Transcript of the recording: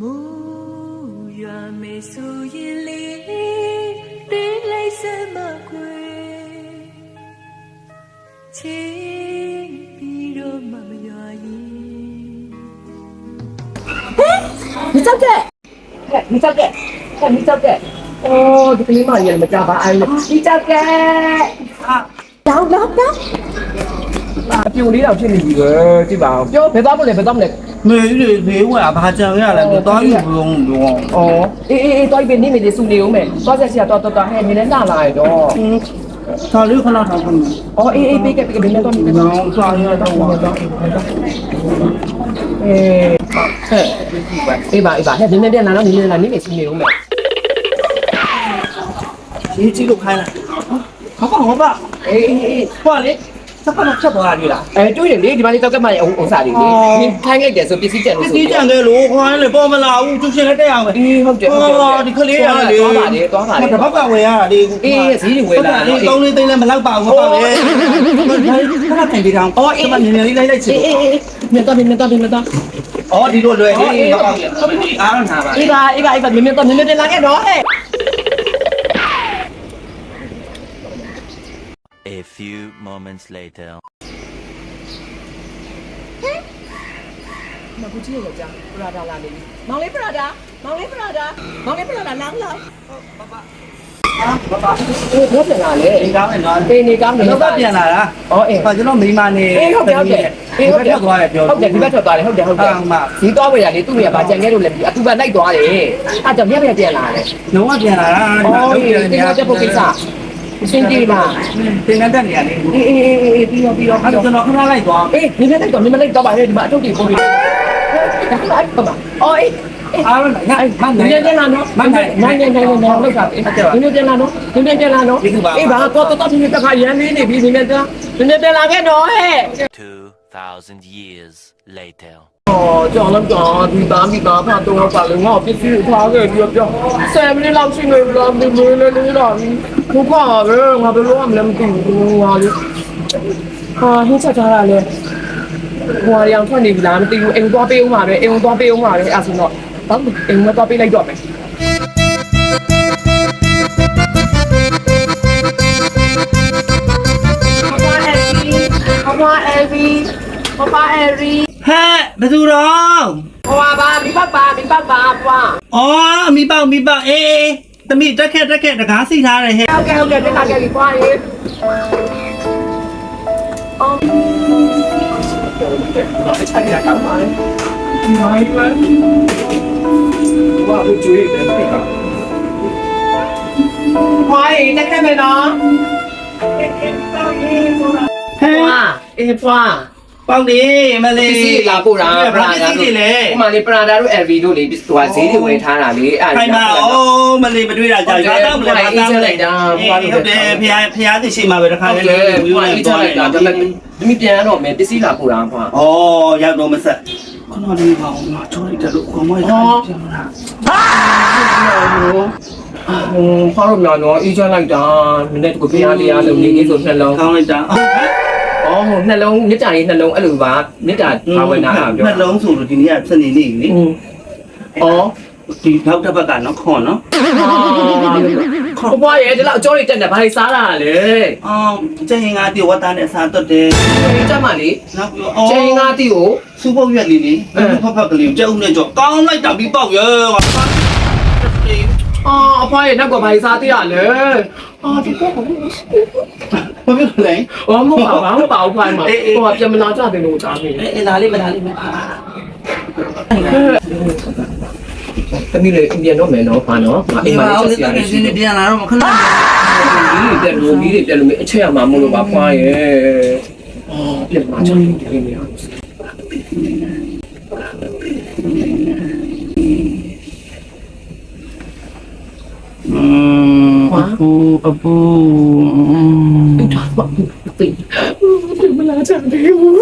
မိုးရွာမယ်ဆိုရင်လေတင်းလိုက်စမ်းမခွေချင်းပြီးတော့မမရွာရင်你照给，你照给，你照给。哦，这个妈也没加把爱了，你照给。啊，走。表里头去你个，对吧？表别打不来，别打不来。没我也怕这样了，我当然不用。哦，到一边你没得数牛没？到这些到，还没人拿来的。嗯，他留看到他们。哦，别个，别到。能抓一下到我。吧，还明天拿到明天拿，你没数牛没？你记录开了。好吧。挂嘞。这可能吃多少了？对你把你都干嘛用啥的？你看个电视必须讲的。必须讲的，路宽了，包么啦？我就现在这样呗。好，你可怜啊！你多大的？他包围啊！你自己围啦。你讲你对了，没老包我包的。他平地上。这么你来吃。面到。哦，你多对，你包的。啊，那吧。一个，面到拿个多嘿。A few moments later. မကူကြီးရဲ့ကြာပရာဒါလာနေမောင်လေးပရာဒါလမ်းလာဘာပြောပြန်လာလေ 你刚才那。နေကောင်းနေ တော့ပြန်လာတာကျွန်တော်မိမနေဟုတ်တယ်သွားတယ်ပြော ဟုတ်တယ်ဒီဘက်ထွက်သွားတယ်ဟုတ်တယ်ဒီတော့ဝယ်ရလေသူ့နေရာပါကြံခဲ့လို့လည်းအတူပဲလိုက်သွားတယ်အဲ့ကြောင့်မြက်ပြန်လာတယ် လုံးဝပြန်လာတာ ဒီတော့တက်ဖို့ကိစ္စရှင်းကြည့်ပါ သင်္ကန်းတက်နေရလေ ပြီးတော့အဲ့တော့ကျွန်တော်ခဏလိုက်သွား ဒီနေ့လိုက်တော့မလိုက်တော့ပါနဲ့ဒီမှာအထုတ်တွေပုံပြီးဒါကအဲ့ပါအားရနိုင်နင်းလာနော်လောက်တာနင်းပြန်လာနော်အေးဘာတော့ဒီနေ့တခါရန်နေပြီဒီနေ့ပြန်လာခဲ့တော့ဟဲ့ 2,000 years later. ကြောင်ဒီသားမိသားဖတ်တော့ပါလို့ငါပစ္စည်းထားခဲ့ပြီးတော့7မိနစ်လောက်ရှိနေပြီလားဒီလိုလေးတော့ဘုကပဲငါဘယ်လိုမှမသိဘူးဟာလေဟင်းချက်ထားတာလေဟိုရောင်ထွက်နေပြီလားမသိဘူးအိမ်သွားပေးဦးမှာပဲအဲ့ဆိုတော့အိမ်မသွားပေးလိုက်တော့မယ်ပပအဲရီ ဟဲ့ဘယ်သူတော့ဟိုပါမိဘပါပွားအော်မိပေါအေးသမီးတက်ခက်တကားစီထားတယ်ဟဲ့ဟုတ်ကဲ့တက်လာခဲ့ပြီပွားရေအော်ဆိုင်ရကောင်းပါလေမိုင်းလဲဘာလို့ကျွေးတယ်ပြကပွားရေတက်ခဲ့မယ်နော်ပွားပေါက်နေမလေး စီလာပို့တာပရာဒါ တို့လေ ဟိုမှာလေပရာဒါတို့ LV တို့လေဟိုဈေးတွေဝယ်ထားတာလေအဲ့ဒါမလေးမတွေ့တာကြာတော့မလေးမသားလိုက်တာဟုတ်တယ်ဖျားသိရှိမှာပဲတခါလေဝီဝလိုက်သွားလိုက်တာဒါပေမဲ့ဒီမိပြန်ရတော့မယ်ပစ္စည်းလာပို့တာကွာဩရောက်တော့မဆက်ခဏလေးပါအောင်ငါချိုးလိုက်တယ်လို့ခေါင်းမရပြန်လာခေါင်းတော့နော်အေးချလိုက်တာမနေ့ကပြန်ရလို့နေဆိုနှလုံးခေါင်းလိုက်တာနှလုံးမြစ်တာလေးနှလုံးအဲ့လိုပါမြစ်တာဘာဝင်တာပြောနှလုံးဆိုလို့ဒီနေ့ကစနေနေ့လေဒီနောက်တစ်ပတ်ကနော်ခွန်နော်ဘွားရဲ့ဒီလောက်အကျော်လေးတက်နေဘာလေးစားတာလဲကျင်းငါတီဝတ်သားနဲ့စားတော့တယ်တက်မှလေနောက်ကျင်းငါတီကိုစူပုတ်ရွက်လေးလေဖတ်ကလေးကျုံနဲ့ကြောကောင်းလိုက်တာပြီးပေါက်ရဲအဖွားရဲ့နောက်ကဘာလေးစားသေးရလဲဒီတော့ဘာဖြစ်လဲမဟုတ်ပါဘူးဖွားမှာဟိုကပြန်မလာကြတယ်လို့ကြားနေအေးလာလေးမလာလေးမတမီးလေးပြန်တော့မယ်နော်ဘာနော်အိမ်မှာချက်စီရတယ်ရှင်ပြန်လာတော့မခဏဒီပြန်လို့အချက်ရမှာမလို့ပါဖွားရဲ့ပြန်มาချက်ဒီနေရအပူတိမလာချင်ဘူး